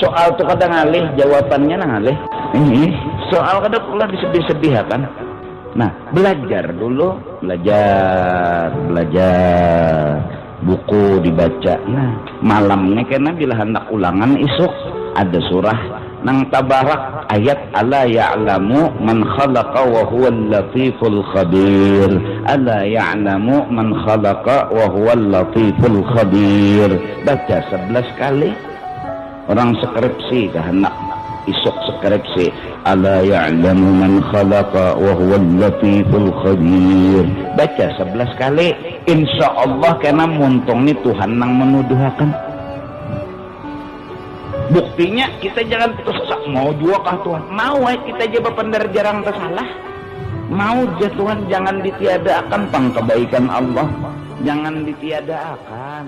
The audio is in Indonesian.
Soal tuh kadang ngalih, jawabannya ngalih. Ini soal kadang pula disedih-sedih kan. Nah, belajar dulu, belajar buku dibaca. Nah, malamnya kena bila hendak ulangan isuk ada surah nang tabarak ayat ala ya'lamu man khalaqa wa huwal latiful khabir. Ala ya'lamu man khalaqa wa huwal latiful khabir. Baca 11 kali. Orang skripsi kehendak isuk skripsi ala ya'lamu man khalaqa wa huwal latiful khabir. Baca 11 kali, insyaallah kena muntung nih Tuhan nang menuduhakan. Buktinya kita jangan tersesak mau juga kah Tuhan, mau kita aja bapandar jarang tersalah, mau aja Tuhan jangan ditiadakan pang kebaikan Allah, jangan ditiadakan.